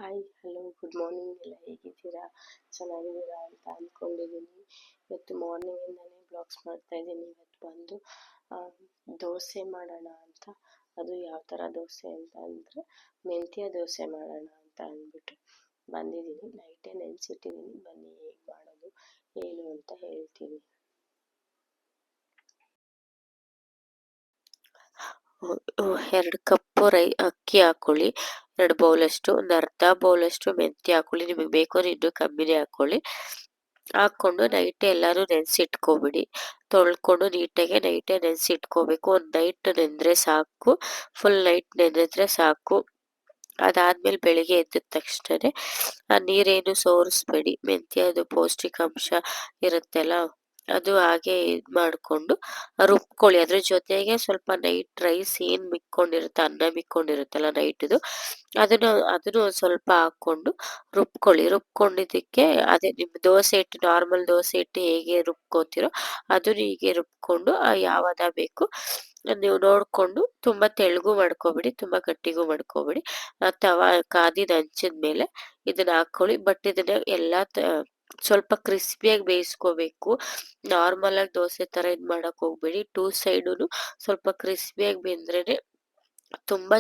Hi, hello, good morning. ಎಲ್ಲ ಹೇಗಿದ್ದೀರಾ? ಚೆನ್ನಾಗಿದ್ದೀರಾ ಅಂತ ಅಂದ್ಕೊಂಡಿದ್ದೀನಿ. ಇವತ್ತು ಮಾರ್ನಿಂಗಿಂದನೇ ಬ್ಲಾಗ್ಸ್ ಮಾಡ್ತಾ ಇದ್ದೀನಿ. ಇವತ್ತು ಬಂದು ಆ, ದೋಸೆ ಮಾಡೋಣ ಅಂತ. ಅದು ಯಾವ ಥರ ದೋಸೆ ಅಂತ ಅಂದರೆ ಮೆಂತ್ಯ ದೋಸೆ ಮಾಡೋಣ ಅಂತ ಅಂದ್ಬಿಟ್ಟು ಬಂದಿದ್ದೀನಿ. ನೈಟೇ ನೆನೆಸಿಟ್ಟಿದ್ದೀನಿ. ಬನ್ನಿ ಹೇಗೆ ಮಾಡೋದು ಏನು ಅಂತ ಹೇಳ್ತೀನಿ. ಎರಡು ಕಪ್ಪು ಅಕ್ಕಿ ಹಾಕೊಳ್ಳಿ. 2 ಬೌಲಷ್ಟು, ಒಂದು ಅರ್ಧ ಬೌಲಷ್ಟು ಮೆಂತ್ಯ ಹಾಕೊಳ್ಳಿ. ನಿಮಗೆ ಬೇಕು ಅಂದ್ರೆ ಇನ್ನೂ ಕಮ್ಮಿನೇ ಹಾಕೊಳ್ಳಿ. ಹಾಕ್ಕೊಂಡು ನೈಟ್ ಎಲ್ಲರೂ ನೆನೆಸಿಟ್ಕೊಬಿಡಿ. ತೊಳ್ಕೊಂಡು ನೀಟಾಗಿ ನೈಟೇ ನೆನೆಸಿಟ್ಕೋಬೇಕು. ಒಂದು ನೈಟ್ ನೆಂದರೆ ಸಾಕು, ಫುಲ್ ನೈಟ್ ನೆನೆದ್ರೆ ಸಾಕು. ಅದಾದ್ಮೇಲೆ ಬೆಳಿಗ್ಗೆ ಎದ್ದ ತಕ್ಷಣ ಆ ನೀರೇನು ಸೋರಿಸ್ಬೇಡಿ. ಮೆಂತ್ಯದು ಪೌಷ್ಟಿಕಾಂಶ ಇರುತ್ತಲ್ಲ, ಅದು ಹಾಗೆ ಇದು ಮಾಡಿಕೊಂಡು ರುಬ್ಕೊಳ್ಳಿ. ಅದ್ರ ಜೊತೆಗೆ ಸ್ವಲ್ಪ ನೈಟ್ ರೈಸ್ ಏನು ಮಿಕ್ಕೊಂಡಿರುತ್ತೆ, ಅನ್ನ ಮಿಕ್ಕೊಂಡಿರುತ್ತಲ್ಲ ನೈಟ್ದು, ಅದನ್ನು ಒಂದು ಸ್ವಲ್ಪ ಹಾಕ್ಕೊಂಡು ರುಬ್ಕೊಂಡಿದ್ದಕ್ಕೆ ಅದೇ ನಿಮ್ಮ ದೋಸೆ ಹಿಟ್ಟು, ನಾರ್ಮಲ್ ದೋಸೆ ಹಿಟ್ಟು ಹೇಗೆ ರುಬ್ಕೋತಿರೋ ಅದನ್ನು ಹೀಗೆ ರುಬ್ಕೊಂಡು ಯಾವಾಗ ಬೇಕು ನೀವು ನೋಡಿಕೊಂಡು, ತುಂಬ ತೆಳ್ಳಗೂ ಮಾಡ್ಕೊಬೇಡಿ, ತುಂಬ ಗಟ್ಟಿಗೂ ಮಾಡ್ಕೊಬೇಡಿ. ತವಾ ಕಾದಿದ ಹಂಚಿದ ಮೇಲೆ ಇದನ್ನ ಹಾಕೊಳ್ಳಿ. ಬಟ್ ಇದನ್ನ ಎಲ್ಲ ಸ್ವಲ್ಪ ಕ್ರಿಸ್ಪಿಯಾಗಿ ಬೇಯಿಸ್ಕೋಬೇಕು. ನಾರ್ಮಲ್ ಆಗಿ ದೋಸೆ ಥರ ಇದು ಮಾಡಕ್ ಹೋಗ್ಬೇಡಿ. 2 ಸೈಡುನು ಸ್ವಲ್ಪ ಕ್ರಿಸ್ಪಿಯಾಗಿ ಬೆಂದ್ರೇನೆ ತುಂಬ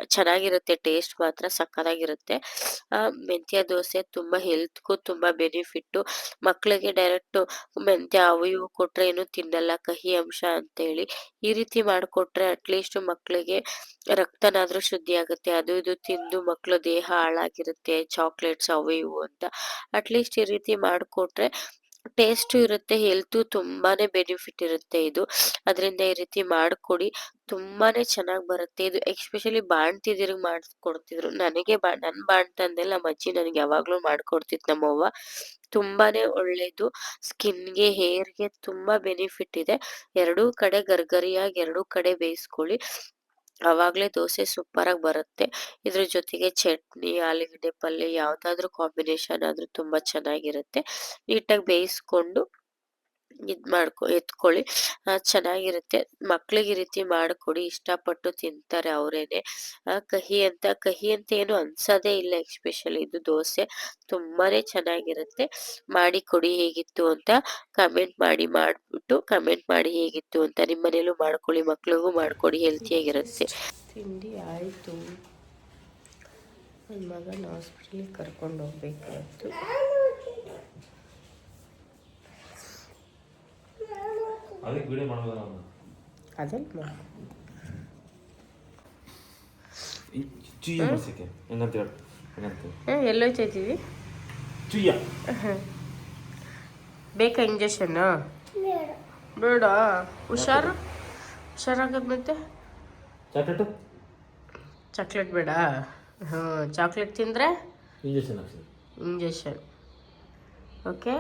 ಚೆನ್ನಾಗಿರುತ್ತೆ. ಟೇಸ್ಟ್ ಮಾತ್ರ ಸಕ್ಕತ್ತಾಗಿರುತ್ತೆ. ಮೆಂತ್ಯ ದೋಸೆ ತುಂಬ ಹೆಲ್ತ್ಗೂ ತುಂಬ ಬೆನಿಫಿಟ್ಟು. ಮಕ್ಕಳಿಗೆ ಡೈರೆಕ್ಟು ಮೆಂತ್ಯ ಅವು ಇವು ಕೊಟ್ಟರೆ ಏನು ತಿನ್ನಲ್ಲ, ಕಹಿ ಅಂಶ ಅಂತೇಳಿ. ಈ ರೀತಿ ಮಾಡಿಕೊಟ್ರೆ ಅಟ್ಲೀಸ್ಟ್ ಮಕ್ಕಳಿಗೆ ರಕ್ತನಾದರೂ ಶುದ್ಧಿ ಆಗುತ್ತೆ. ಅದು ಇದು ತಿಂದು ಮಕ್ಕಳು ದೇಹ ಹಾಳಾಗಿರುತ್ತೆ, ಚಾಕ್ಲೇಟ್ಸ್ ಅವು ಇವು ಅಂತ. ಅಟ್ಲೀಸ್ಟ್ ಈ ರೀತಿ ಮಾಡಿಕೊಟ್ರೆ ಟೇಸ್ಟು ಇರುತ್ತೆ, ಹೆಲ್ತು ತುಂಬಾನೇ ಬೆನಿಫಿಟ್ ಇರುತ್ತೆ ಇದು. ಅದರಿಂದ ಈ ರೀತಿ ಮಾಡಿಕೊಡಿ, ತುಂಬಾನೇ ಚೆನ್ನಾಗಿ ಬರುತ್ತೆ ಇದು. ಎಸ್ಪೆಷಲಿ ಬಾಣ್ತಿದಿರಿಗೆ ಮಾಡಿಕೊಡ್ತಿದ್ರು. ನನಗೆ ನನ್ನ ಬಾಣ್ತಂದಲ್ಲಿ ನಮ್ಮ ಅಜ್ಜಿ ನನಗೆ ಯಾವಾಗಲೂ ಮಾಡಿಕೊಡ್ತಿತ್ತು ನಮ್ಮವ್ವ. ತುಂಬಾನೇ ಒಳ್ಳೇದು. ಸ್ಕಿನ್ಗೆ, ಹೇರ್ಗೆ ತುಂಬಾ ಬೆನಿಫಿಟ್ ಇದೆ. ಎರಡೂ ಕಡೆ ಗರ್ಗರಿಯಾಗಿ ಎರಡೂ ಕಡೆ ಬೇಯಿಸ್ಕೊಳ್ಳಿ. ಅವಾಗಲೇ ದೋಸೆ ಸೂಪರಾಗಿ ಬರುತ್ತೆ. ಇದ್ರ ಜೊತೆಗೆ ಚಟ್ನಿ, ಆಲೂಗಡ್ಡೆ ಪಲ್ಯ ಯಾವುದಾದ್ರೂ ಕಾಂಬಿನೇಷನ್ ಆದರೂ ತುಂಬ ಚೆನ್ನಾಗಿರುತ್ತೆ. ನೀಟಾಗಿ ಬೇಯಿಸ್ಕೊಂಡು ಎತ್ಕೊಳ್ಳಿ. ಚೆನ್ನಾಗಿರುತ್ತೆ. ಮಕ್ಳಿಗೆ ಈ ರೀತಿ ಮಾಡಿಕೊಡಿ, ಇಷ್ಟಪಟ್ಟು ತಿಂತಾರೆ ಅವರೇನೆ. ಕಹಿ ಅಂತ ಏನು ಅನ್ಸೋದೇ ಇಲ್ಲ. ಎಸ್ಪೆಷಲಿ ಇದು ದೋಸೆ ತುಂಬಾನೇ ಚೆನ್ನಾಗಿರುತ್ತೆ. ಮಾಡಿ ಕೊಡಿ ಹೇಗಿತ್ತು ಅಂತ ಮಾಡಿಬಿಟ್ಟು ಕಮೆಂಟ್ ಮಾಡಿ ಹೇಗಿತ್ತು ಅಂತ. ನಿಮ್ಮ ಮನೇಲೂ ಮಾಡ್ಕೊಳ್ಳಿ, ಮಕ್ಳಿಗೂ ಮಾಡಿಕೊಡಿ, ಹೆಲ್ತಿಯಾಗಿರುತ್ತೆ. ತಿಂಡಿ ಆಯಿತು. ನನ್ನ ಮಗನ ಹಾಸ್ಪಿಟ್ಲಿಗೆ ಕರ್ಕೊಂಡು ಹೋಗ್ಬೇಕಾಯ್ತು. ಅದಕ್ಕೆ ವಿಡಿಯೋ ಮಾಡ್ಬೋದಲ್ಲ ಅದಲ್ಲ ಚುಯ್ಯ ಮಾಡ್ಸಕ್ಕೆ ಹೆಂಗಂತ ಹೇಳಿ ಹೆಂಗಂತ ಎಲ್ಲೋಯ್ತಿದ್ದೀವಿ. ಚುಯ್ಯ ಬೇಕಾ ಇಂಜೆಕ್ಷನ್ನು? ಬೇಡ. ಹುಷಾರಾಗದ್ ಮತ್ತೆ. ಚಾಕ್ಲೇಟ್ ಬೇಡ. ಚಾಕ್ಲೇಟ್ ತಿಂದರೆ ಇಂಜೆಕ್ಷನ್. ಓಕೆ.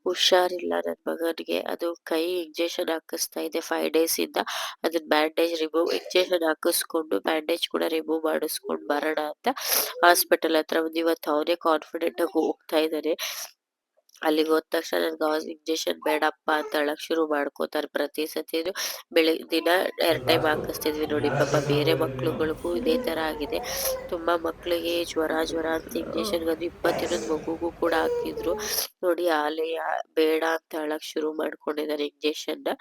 ಹುಷಾರಿಲ್ಲ ನನ್ನ ಮಗನಿಗೆ. ಅದು ಕೈ ಇಂಜೆಕ್ಷನ್ ಹಾಕಿಸ್ತಾ ಇದೆ 5 days ಇಂದ. ಅದನ್ನ ಬ್ಯಾಂಡೇಜ್ ಇಂಜೆಕ್ಷನ್ ಹಾಕಿಸ್ಕೊಂಡು ಬ್ಯಾಂಡೇಜ್ ಕೂಡ ರಿಮೂವ್ ಮಾಡಿಸ್ಕೊಂಡು ಬರೋಣ ಅಂತ ಹಾಸ್ಪಿಟಲ್ ಹತ್ರ ಬಂದು ಇವತ್ತು ಅವನೇ ಕಾನ್ಫಿಡೆಂಟ್ ಆಗಿ ಹೋಗ್ತಾ ಇದ್ದಾನೆ. ಅಲ್ಲಿಗೆ ಹೋದ ತಕ್ಷಣ ನನ್ಗೆ ಇಂಜೆಕ್ಷನ್ ಬೇಡಪ್ಪ ಅಂತ ಹೇಳಕ್ ಶುರು ಮಾಡ್ಕೋತಾರೆ. ಪ್ರತಿ ಸತಿನು ದಿನ 2 ಟೈಮ್ ಹಾಕಿಸ್ತಿದ್ವಿ ನೋಡಿ. ಪಾಪ ಬೇರೆ ಮಕ್ಳುಗಳಿಗೂ ಇದೇ ತರ ಆಗಿದೆ. ತುಂಬಾ ಮಕ್ಳಿಗೆ ಜ್ವರ ಅಂತ ಇಂಜೆಕ್ಷನ್ 20 ದಿನದ ಮಗುಗೂ ಕೂಡ ಹಾಕಿದ್ರು ನೋಡಿ. ಬೇಡ ಅಂತ ಹೇಳಕ್ ಶುರು ಮಾಡ್ಕೊಂಡಿದ್ದಾರೆ ಇಂಜೆಕ್ಷನ್.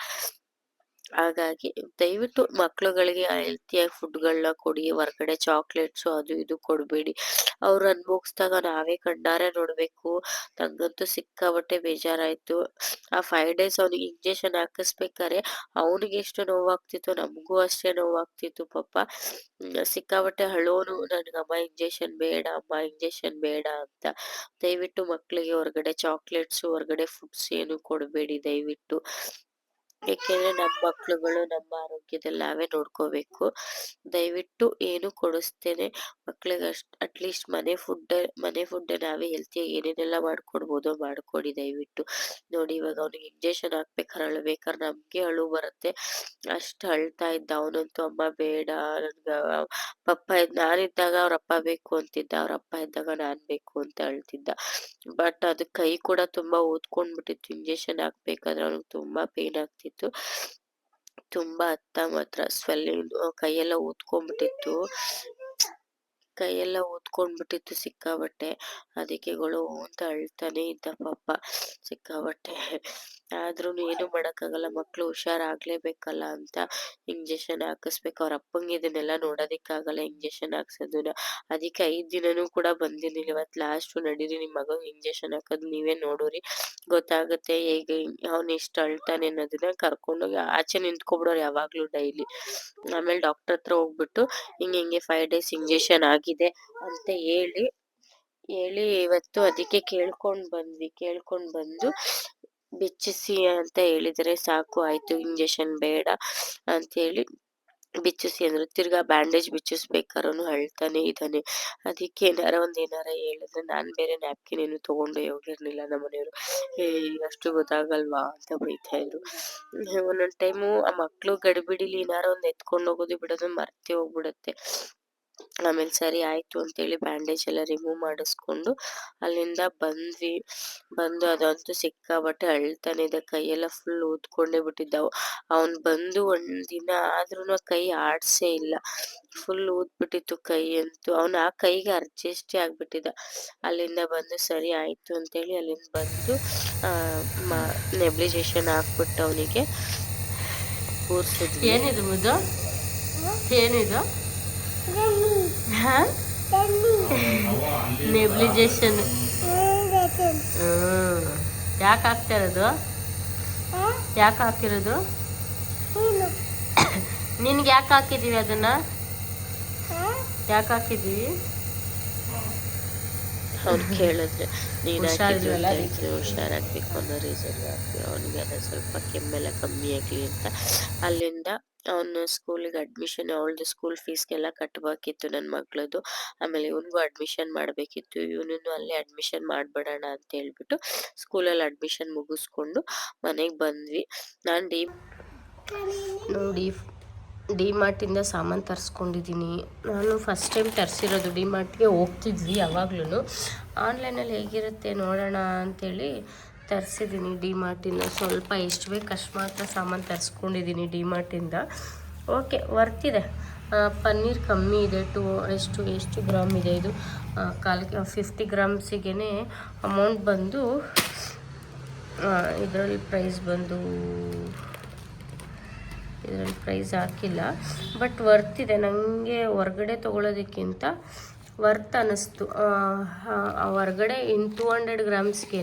ಹಾಗಾಗಿ ದಯವಿಟ್ಟು ಮಕ್ಳುಗಳಿಗೆ ಹೆಲ್ತಿಯಾಗಿ ಫುಡ್ಗಳನ್ನ ಕೊಡಿ. ಹೊರಗಡೆ ಚಾಕ್ಲೇಟ್ಸು ಅದು ಇದು ಕೊಡಬೇಡಿ. ಅವ್ರು ಅನ್ಭೋಗಿಸ್ದಾಗ ನಾವೇ ಕಣ್ಣಾರೆ ನೋಡ್ಬೇಕು. ನಂಗಂತೂ ಸಿಕ್ಕಾಬಟ್ಟೆ ಬೇಜಾರಾಯ್ತು. ಆ 5 days ಅವ್ನಿಗೆ ಇಂಜೆಕ್ಷನ್ ಹಾಕಿಸ್ಬೇಕಾರೆ ಅವನಿಗೆ ಎಷ್ಟು ನೋವಾಗ್ತಿತ್ತು, ನಮಗೂ ಅಷ್ಟೇ ನೋವಾಗ್ತಿತ್ತು ಪಾಪ. ಸಿಕ್ಕಾಬಟ್ಟೆ ಅಳೋನು, ನನ್ಗಮ್ಮ ಇಂಜೆಕ್ಷನ್ ಬೇಡ, ಅಮ್ಮ ಇಂಜೆಕ್ಷನ್ ಬೇಡ ಅಂತ. ದಯವಿಟ್ಟು ಮಕ್ಕಳಿಗೆ ಹೊರಗಡೆ ಚಾಕ್ಲೇಟ್ಸು, ಹೊರಗಡೆ ಫುಡ್ಸ್ ಏನು ಕೊಡಬೇಡಿ ದಯವಿಟ್ಟು. ಏಕೆಂದ್ರೆ ನಮ್ಮ ಮಕ್ಳುಗಳು ನಮ್ಮ ಆರೋಗ್ಯದಲ್ಲಿ ನಾವೇ ನೋಡ್ಕೋಬೇಕು. ದಯವಿಟ್ಟು ಏನು ಕೊಡಿಸ್ತೇನೆ ಮಕ್ಳಿಗೆ ಅಟ್ಲೀಸ್ಟ್ ಮನೆ ಫುಡ್ ನಾವೇ ಹೆಲ್ತಿಯಾಗಿ ಏನೇನೆಲ್ಲ ಮಾಡ್ಕೊಡ್ಬೋದೋ ಮಾಡ್ಕೊಡಿ ದಯವಿಟ್ಟು. ನೋಡಿ ಇವಾಗ ಅವ್ನಿಗೆ ಇಂಜೆಕ್ಷನ್ ಹಾಕ್ಬೇಕಾರೆ ಅಳ್ಬೇಕಾದ್ರೆ ನಮ್ಗೆ ಅಳು ಬರುತ್ತೆ. ಅಷ್ಟು ಅಳ್ತಾ ಇದ್ದ ಅವನಂತೂ. ಅಮ್ಮ ಬೇಡ ನನ್ಗ ಪಪ್ಪ ನಾನಿದ್ದಾಗ ಅವ್ರ ಅಪ್ಪ ಬೇಕು ಅಂತಿದ್ದ, ಅವ್ರ ಅಪ್ಪ ಇದ್ದಾಗ ನಾನ್ ಬೇಕು ಅಂತ ಅಳ್ತಿದ್ದ. ಬಟ್ ಅದು ಕೈ ಕೂಡ ತುಂಬಾ ಊದ್ಕೊಂಡ್ಬಿಟ್ಟಿತ್ತು. ಇಂಜೆಕ್ಷನ್ ಹಾಕ್ಬೇಕಾದ್ರೆ ಅವ್ನಿಗೆ ತುಂಬಾ ಪೇನ್ ಆಗ್ತಿತ್ತು. ತುಂಬಾ ಮಾತ್ರ ಸ್ವೆಲ್ಲಿಂಗ್, ಕೈಯೆಲ್ಲ ಊದ್ಕೊಂಡ್ಬಿಟ್ಟಿತ್ತು. ಕೈಯೆಲ್ಲ ಊದ್ಕೊಂಡ್ಬಿಟ್ಟಿತ್ತು ಸಿಕ್ಕಾಬಟ್ಟೆ. ಅದಕ್ಕೆ ಗೊಳು ಅಂತ ಅಳ್ತಾನೆ ಇದ್ದ ಪಾಪ ಸಿಕ್ಕಾಬಟ್ಟೆ. ಆದ್ರೂ ಏನು ಮಾಡೋಕ್ಕಾಗಲ್ಲ, ಮಕ್ಕಳು ಹುಷಾರಾಗ್ಲೇಬೇಕಲ್ಲ ಅಂತ ಇಂಜೆಕ್ಷನ್ ಹಾಕಿಸ್ಬೇಕು. ಅವ್ರ ಅಪ್ಪಂಗೆ ಇದನ್ನೆಲ್ಲ ನೋಡೋದಕ್ಕಾಗಲ್ಲ ಇಂಜೆಕ್ಷನ್ ಹಾಕ್ಸೋದನ್ನ. ಅದಕ್ಕೆ 5 ದಿನನೂ ಕೂಡ ಬಂದಿರ್ಲಿಲ್ಲ. ಇವತ್ತು ಲಾಸ್ಟು ನಡೀರಿ ನಿಮ್ಮ ಮಗಂಗೆ ಇಂಜೆಕ್ಷನ್ ಹಾಕೋದು ನೀವೇ ನೋಡೋರಿ, ಗೊತ್ತಾಗುತ್ತೆ ಹೇಗೆ ಅವ್ನು ಎಷ್ಟು ಅಳ್ತಾನೆ ಅನ್ನೋದನ್ನ. ಕರ್ಕೊಂಡೋಗಿ ಆಚೆ ನಿಂತ್ಕೊಬಿಡೋರು ಯಾವಾಗಲೂ ಡೈಲಿ. ಆಮೇಲೆ ಡಾಕ್ಟರ್ ಹತ್ರ ಹೋಗ್ಬಿಟ್ಟು ಹಿಂಗೆ 5 ಡೇಸ್ ಇಂಜೆಕ್ಷನ್ ಆಗಿದೆ ಅಂತ ಹೇಳಿ ಇವತ್ತು ಅದಕ್ಕೆ ಕೇಳ್ಕೊಂಡು ಬಂದು ಬಿಚ್ಚಿಸಿ ಅಂತ ಹೇಳಿದರೆ ಸಾಕು, ಆಯಿತು ಇಂಜೆಕ್ಷನ್ ಬೇಡ ಅಂತೇಳಿ ಬಿಚ್ಚಿಸಿ ಅಂದರು. ತಿರ್ಗಾ ಬ್ಯಾಂಡೇಜ್ ಬಿಚ್ಚಿಸ್ಬೇಕಾದ್ರೂ ಅಳ್ತಾನೆ ಇದ್ದಾನೆ. ಅದಕ್ಕೆ ಏನಾರ ಹೇಳಿದ್ರೆ ನಾನು ಬೇರೆ ನ್ಯಾಪ್ಕಿನ್ ಏನು ತೊಗೊಂಡು ಹೋಗಿರ್ಲಿಲ್ಲ. ನಮ್ಮ ಮನೆಯವರು ಅಷ್ಟು ಗೊತ್ತಾಗಲ್ವಾ ಅಂತ ಬೈತಾಯಿದ್ರು. ಒಂದೊಂದು ಟೈಮು ಆ ಮಕ್ಕಳು ಗಡಿಬಿಡಿಲಿ ಏನಾರ ಒಂದು ಎತ್ಕೊಂಡು ಹೋಗೋದು ಬಿಡೋದು ಮರ್ತೇ ಹೋಗ್ಬಿಡುತ್ತೆ. ಆಮೇಲೆ ಸರಿ ಆಯಿತು ಅಂತೇಳಿ ಬ್ಯಾಂಡೇಜ್ ಎಲ್ಲ ರಿಮೂವ್ ಮಾಡಿಸ್ಕೊಂಡು ಅಲ್ಲಿಂದ ಬಂದು ಅದಂತೂ ಸಿಕ್ಕಾಬಟ್ಟೆ ಅಳ್ತಾನೆ ಇದ್ದ. ಕೈಯೆಲ್ಲ ಫುಲ್ ಊದ್ಕೊಂಡೇ ಬಿಟ್ಟಿದ್ದವು. ಅವನು ಬಂದು ಒಂದಿನ ಆದ್ರೂ ಕೈ ಆಡಿಸೇ ಇಲ್ಲ, ಫುಲ್ ಊದ್ಬಿಟ್ಟಿತ್ತು ಕೈ ಅಂತೂ. ಅವನು ಆ ಕೈಗೆ ಅಡ್ಜಸ್ಟೇ ಆಗಿಬಿಟ್ಟಿದ್ದ. ಅಲ್ಲಿಂದ ಬಂದು ಸರಿ ಆಯಿತು ಅಂತೇಳಿ ಅಲ್ಲಿಂದ ಬಂದು ನೆಬ್ಲಿಜೇಷನ್ ಹಾಕ್ಬಿಟ್ಟು ಅವನಿಗೆ ಕೂರಿಸಿದ್ವಿ. ಏನಿದು ಮುದ್ದು, ಏನಿದು ನೆಬ್ಲಿಜೇಷನ್? ಯಾಕೆ ಹಾಕ್ತಿರೋದು? ಯಾಕೆ ಹಾಕಿರೋದು? ನಿನ್ಗೆ ಯಾಕೆ ಹಾಕಿದ್ದೀವಿ ಅದನ್ನ? ಯಾಕೆ ಹಾಕಿದ್ದೀವಿ? ಅವ್ನು ಕೇಳಿದ್ರೆ ನೀನು ಹುಷಾರಾಗಬೇಕು ಅನ್ನೋ ರೀಸನ್ ಅವನಿಗೆ ಅದ ಸ್ವಲ್ಪ ಕೆಮ್ಮೆಲ್ಲ ಕಮ್ಮಿ ಆಗಲಿ ಅಂತ. ಅಲ್ಲಿಂದ ಅವನು ಸ್ಕೂಲಿಗೆ ಅಡ್ಮಿಷನ್, ಅವಳದು ಸ್ಕೂಲ್ ಫೀಸ್ಗೆಲ್ಲ ಕಟ್ಟಬೇಕಿತ್ತು ನನ್ನ ಮಗಳದು. ಆಮೇಲೆ ಇವನಿಗೂ ಅಡ್ಮಿಷನ್ ಮಾಡಬೇಕಿತ್ತು. ಇವನನ್ನು ಅಲ್ಲೇ ಅಡ್ಮಿಷನ್ ಮಾಡಿಬಿಡೋಣ ಅಂತ ಹೇಳ್ಬಿಟ್ಟು ಸ್ಕೂಲಲ್ಲಿ ಅಡ್ಮಿಷನ್ ಮುಗಿಸ್ಕೊಂಡು ಮನೆಗೆ ಬಂದ್ವಿ. ನಾನು ನೋಡಿ ಡಿಮಾರ್ಟಿಂದ ಸಾಮಾನು ತರಿಸ್ಕೊಂಡಿದ್ದೀನಿ. ನಾನು ಫಸ್ಟ್ ಟೈಮ್ ತರಿಸಿರೋದು. ಡಿಮಾರ್ಟ್ಗೆ ಹೋಗ್ತಿದ್ವಿ ಯಾವಾಗ್ಲೂ. ಆನ್ಲೈನಲ್ಲಿ ಹೇಗಿರುತ್ತೆ ನೋಡೋಣ ಅಂಥೇಳಿ ತರಿಸಿದ್ದೀನಿ ಡಿಮಾರ್ಟಿಂದ. ಸ್ವಲ್ಪ ಎಷ್ಟು ಬೇಕು ಅಷ್ಟು ಮಾತ್ರ ಸಾಮಾನು ತರಿಸ್ಕೊಂಡಿದ್ದೀನಿ ಡಿಮಾರ್ಟಿಂದ. ಓಕೆ, ವರ್ತಿದೆ. ಪನ್ನೀರ್ ಕಮ್ಮಿ ಇದೆ. ಎಷ್ಟು ಗ್ರಾಮ್ ಇದೆ ಇದು? 50 ಗ್ರಾಮ್ಸಿಗೆ ಅಮೌಂಟ್ ಬಂದು ಇದರಲ್ಲಿ ಪ್ರೈಸ್ ಹಾಕಿಲ್ಲ, ಬಟ್ ವರ್ತಿದೆ. ನನಗೆ ಹೊರ್ಗಡೆ ತೊಗೊಳೋದಕ್ಕಿಂತ ವರ್ತ್ ಅನ್ನಿಸ್ತು. ಹೊರ್ಗಡೆ 200 ಗ್ರಾಮ್ಸ್ಗೆ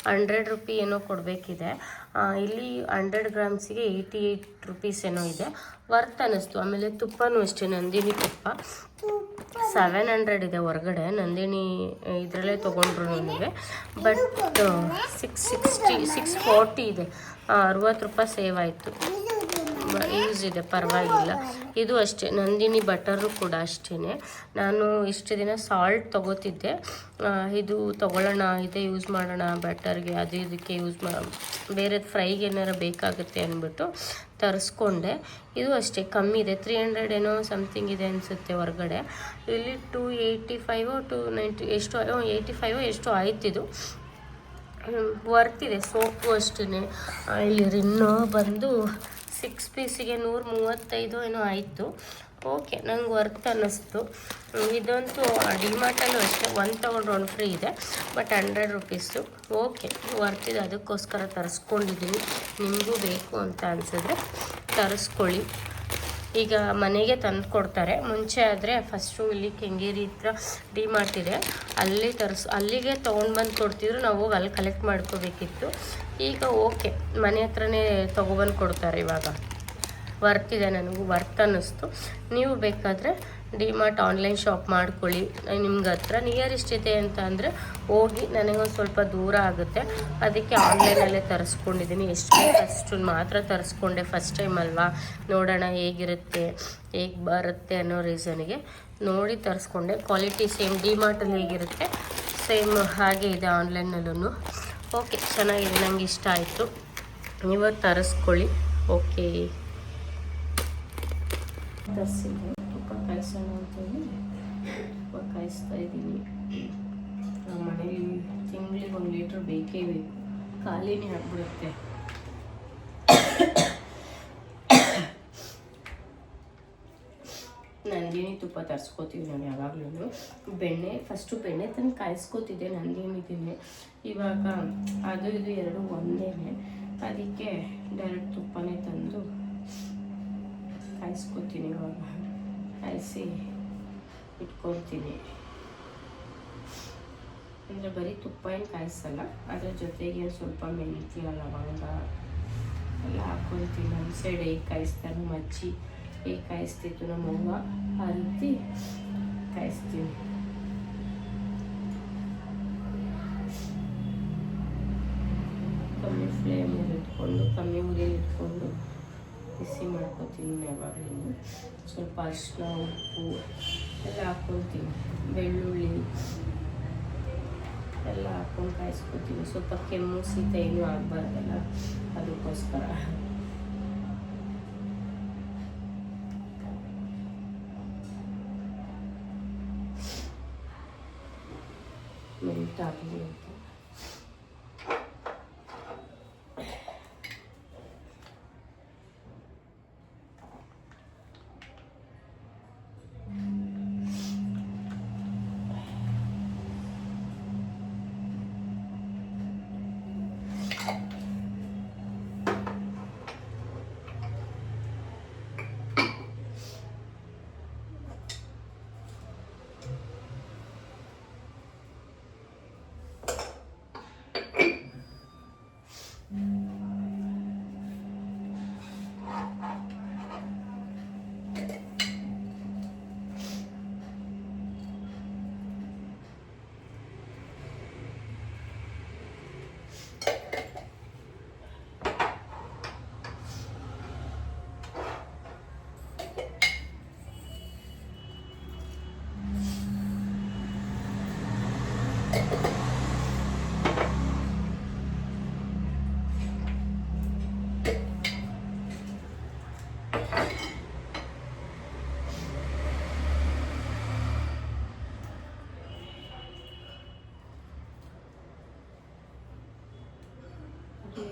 100 ರೂಪಿ ಏನೋ ಕೊಡಬೇಕಿದೆ. ಇಲ್ಲಿ 100 ಗ್ರಾಮ್ಸಿಗೆ 88 ರುಪೀಸ್ ಏನೋ ಇದೆ. ವರ್ತ್ ಅನ್ನಿಸ್ತು. ಆಮೇಲೆ ತುಪ್ಪನೂ ಅಷ್ಟೇ, ನಂದಿನಿ ತುಪ್ಪ 700 ಇದೆ ಹೊರಗಡೆ. ನಂದಿನಿ ಇದರಲ್ಲೇ ತೊಗೊಂಡ್ರು ನನಗೆ. ಬಟ್ 640 ಇದೆ. 60 ರೂಪಾಯಿ ಸೇವ್ ಆಯಿತು. ಯೂಸ್ ಇದೆ, ಪರವಾಗಿಲ್ಲ. ಇದು ಅಷ್ಟೇ, ನಂದಿನಿ ಬಟರು ಕೂಡ ಅಷ್ಟೇ. ನಾನು ಇಷ್ಟು ದಿನ ಸಾಲ್ಟ್ ತೊಗೋತಿದ್ದೆ. ಇದು ತೊಗೊಳ್ಳೋಣ, ಇದೇ ಯೂಸ್ ಮಾಡೋಣ ಬಟರ್ಗೆ, ಅದು ಇದಕ್ಕೆ ಬೇರೆದು ಫ್ರೈಗೆ ಏನಾರು ಬೇಕಾಗುತ್ತೆ ಅಂದ್ಬಿಟ್ಟು ತರಿಸ್ಕೊಂಡೆ. ಇದು ಅಷ್ಟೇ ಕಮ್ಮಿ ಇದೆ, 300 ಏನೋ ಸಮಥಿಂಗ್ ಇದೆ ಅನಿಸುತ್ತೆ ಹೊರಗಡೆ. ಇಲ್ಲಿ 285 290 ಎಷ್ಟು 85 ಎಷ್ಟು ಆಯ್ತಿದು. ವರ್ತಿದೆ. ಸೋಪು ಅಷ್ಟೇ. ಇಲ್ಲಿ ರಿನ್ನು ಬಂದು 6 ಪೀಸಿಗೆ 135 ಏನೋ ಆಯಿತು. ಓಕೆ, ನಂಗೆ ವರ್ತ್ ಅನ್ನಿಸ್ತು. ಇದಂತೂ ಡಿಮಾರ್ಟಲ್ಲೂ ಅಷ್ಟೇ, 1 ತೊಗೊಂಡ್ರೆ 1 ಫ್ರೀ ಇದೆ, ಬಟ್ 100 ರುಪೀಸು. ಓಕೆ, ವರ್ತಿದೆ. ಅದಕ್ಕೋಸ್ಕರ ತರಿಸ್ಕೊಂಡಿದ್ದೀನಿ. ನಿಮಗೂ ಬೇಕು ಅಂತ ಅನಿಸಿದ್ರೆ ತರಿಸ್ಕೊಳ್ಳಿ. ಈಗ ಮನೆಗೆ ತಂದು ಕೊಡ್ತಾರೆ. ಮುಂಚೆ ಆದರೆ ಫಸ್ಟು ಇಲ್ಲಿ ಕೆಂಗೇರಿ ಹತ್ರ ಡಿಮಾರ್ಟ್ ಇದೆ, ಅಲ್ಲಿಗೆ ತೊಗೊಂಡು ಬಂದು ಕೊಡ್ತಿದ್ರು. ನಾವು ಹೋಗಿ ಅಲ್ಲಿ ಕಲೆಕ್ಟ್ ಮಾಡ್ಕೋಬೇಕಿತ್ತು. ಈಗ ಓಕೆ, ಮನೆ ಹತ್ರನೇ ತೊಗೊಬಂದು ಕೊಡ್ತಾರೆ ಇವಾಗ. ವರ್ತಿದೆ, ನನಗೂ ವರ್ತ್ ಅನ್ನಿಸ್ತು. ನೀವು ಬೇಕಾದರೆ ಡಿಮಾರ್ಟ್ ಆನ್ಲೈನ್ ಶಾಪ್ ಮಾಡ್ಕೊಳ್ಳಿ. ನಿಮ್ಗೆ ಹತ್ರ ನಿಯರೆಸ್ಟ್ ಇದೆ ಅಂತ ಅಂದರೆ ಹೋಗಿ. ನನಗೊಂದು ಸ್ವಲ್ಪ ದೂರ ಆಗುತ್ತೆ, ಅದಕ್ಕೆ ಆನ್ಲೈನಲ್ಲೇ ತರಿಸ್ಕೊಂಡಿದ್ದೀನಿ. ಎಷ್ಟು ಬೇಕು ಅಷ್ಟು ಮಾತ್ರ ತರಿಸ್ಕೊಂಡೆ. ಫಸ್ಟ್ ಟೈಮ್ ಅಲ್ವಾ, ನೋಡೋಣ ಹೇಗಿರುತ್ತೆ ಹೇಗೆ ಬರುತ್ತೆ ಅನ್ನೋ ರೀಸನ್ಗೆ ನೋಡಿ ತರಿಸ್ಕೊಂಡೆ. ಕ್ವಾಲಿಟಿ ಸೇಮ್ ಡಿಮಾರ್ಟಲ್ಲಿ ಹೇಗಿರುತ್ತೆ ಸೇಮ್ ಹಾಗೆ ಇದೆ ಆನ್ಲೈನಲ್ಲೂ. ಓಕೆ, ಚೆನ್ನಾಗಿದೆ, ನನಗೆ ಇಷ್ಟ ಆಯಿತು. ನೀವು ತರಿಸ್ಕೊಳ್ಳಿ. ಓಕೆ, ತರಿಸಿದ್ದೆ. ತುಪ್ಪ ಕಾಯಿಸೋಣ ಅಂತೇಳಿ ತುಪ್ಪ ಕಾಯಿಸ್ತಾ ಇದ್ದೀನಿ. ನಮ್ಮ ಮನೇಲಿ ತಿಂಗಳಿಗೆ 1 ಲೀಟ್ರ್ ಬೇಕೇ ಬೇಕು, ಖಾಲಿನೇ ಆಗಿಬಿಡುತ್ತೆ. ನನ್ನ ನಂದಿನಿ ತುಪ್ಪ ತರಿಸ್ಕೋತೀವಿ ನಾವು ಯಾವಾಗಲೂ. ಬೆಣ್ಣೆ ಫಸ್ಟು ಬೆಣ್ಣೆ ತಂದು ಕಾಯಿಸ್ಕೋತಿದ್ದೆ ನಂದಿನಿದಿನೇ, ಇವಾಗ ಅದು ಇದು ಎರಡು ಒಂದೇ, ಅದಕ್ಕೆ ಡೈರೆಕ್ಟ್ ತುಪ್ಪನೇ ತಂದು ಕಾಯಿಸ್ಕೋತೀನಿ. ಇವಾಗ ಕಾಯಿಸಿ ಇಟ್ಕೊಳ್ತೀನಿ. ಅಂದರೆ ಬರೀ ತುಪ್ಪ ಏನು ಕಾಯಿಸಲ್ಲ, ಅದ್ರ ಜೊತೆಗೆ ಸ್ವಲ್ಪ ಮೆಂತ್ಯ ಲವಂಗ ಎಲ್ಲ ಹಾಕ್ಕೊಳ್ತೀನಿ. ನಮ್ಮ ಸೈಡ್ ಹೇಗೆ ಕಾಯಿಸ್ತಾರೆ, ನಮ್ಮ ಅಜ್ಜಿ ಹೇಗೆ ಕಾಯಿಸ್ತಿತ್ತು ನಮ್ಮವ್ವ, ಆ ರೀತಿ ಕಾಯಿಸ್ತೀನಿ. ಕಮ್ಮಿ ಫ್ಲೇಮಲ್ಲಿ ಇಟ್ಕೊಂಡು, ಕಮ್ಮಿ ಉರಿಯಲ್ಲಿ ಇಟ್ಕೊಂಡು ಬಿಸಿ ಮಾಡ್ಕೊತೀನಿ ಯಾವಾಗಲೂ. ಸ್ವಲ್ಪ ಅರಿಶಿನ, ಉಪ್ಪು ಎಲ್ಲ ಹಾಕ್ಕೊಳ್ತೀನಿ, ಬೆಳ್ಳುಳ್ಳಿ ಎಲ್ಲ ಹಾಕ್ಕೊಂಡು ಕಾಯಿಸ್ಕೊತೀನಿ. ಸ್ವಲ್ಪ ಕೆಮ್ಮು ಶೀತ ಏನೂ ಆಗಬಾರ್ದಲ್ಲ, ಅದಕ್ಕೋಸ್ಕರ. ಮೆಲ್ಟ್ ಆಗಲಿ ಅಂತ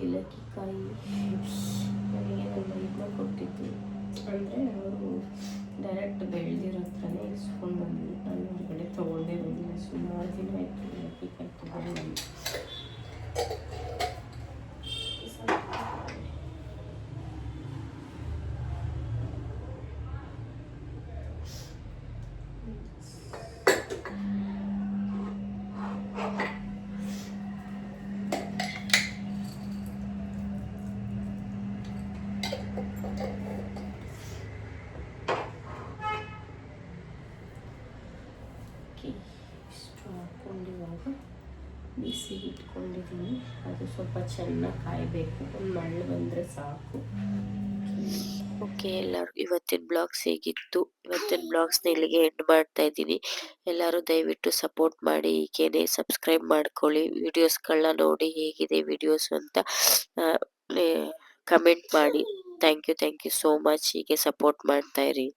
ಏಲಕ್ಕಿ ಕಾಯಿ ನನಗೆ ನನ್ನ ಇದನ್ನ ಕೊಟ್ಟಿದ್ದು. ಅಂದರೆ ಅವರು ಡೈರೆಕ್ಟ್ ಬೆಳೆದಿರೋ ಹತ್ರನೇ ಇಸ್ಕೊಂಡು ಬಂದ್ವಿ, ನಾನು ಹೊರಗಡೆ ತೊಗೊಂಡೇ ಬಂದಿಲ್ಲ. ಸುಮಾರು ದಿನ ಆಯಿತು ಏಲಕ್ಕಿ ಕಾಯಿ ತೊಗೊಂಡು ಬಂದು. ಇಷ್ಟು ಹಾಕ್ಕೊಂಡು ಇವಾಗ ಬಿಸಿಗೆ ಇಟ್ಕೊಂಡಿದ್ದೀನಿ. ಅದು ಸ್ವಲ್ಪ ಚೆನ್ನಾಗಿ ಕಾಯಬೇಕು, ಒಂದು ಮಳ್ಳು ಬಂದರೆ ಸಾಕು. ಓಕೆ, ಎಲ್ಲರೂ ಇವತ್ತಿನ ಬ್ಲಾಗ್ಸ್ ಹೇಗಿತ್ತು? ಇವತ್ತಿನ ಬ್ಲಾಗ್ಸ್ನ ಇಲ್ಲಿಗೆ ಎಂಡ್ ಮಾಡ್ತಾ ಇದ್ದೀನಿ. ಎಲ್ಲರೂ ದಯವಿಟ್ಟು ಸಪೋರ್ಟ್ ಮಾಡಿ, ಹೀಗೇನೆ ಸಬ್ಸ್ಕ್ರೈಬ್ ಮಾಡ್ಕೊಳ್ಳಿ. ವಿಡಿಯೋಸ್ಗಳನ್ನ ನೋಡಿ ಹೇಗಿದೆ ವಿಡಿಯೋಸ್ ಅಂತ ಕಮೆಂಟ್ ಮಾಡಿ. Thank you so much. ಹೀಗೆ ಸಪೋರ್ಟ್ ಮಾಡ್ತಾ ಇರಿ.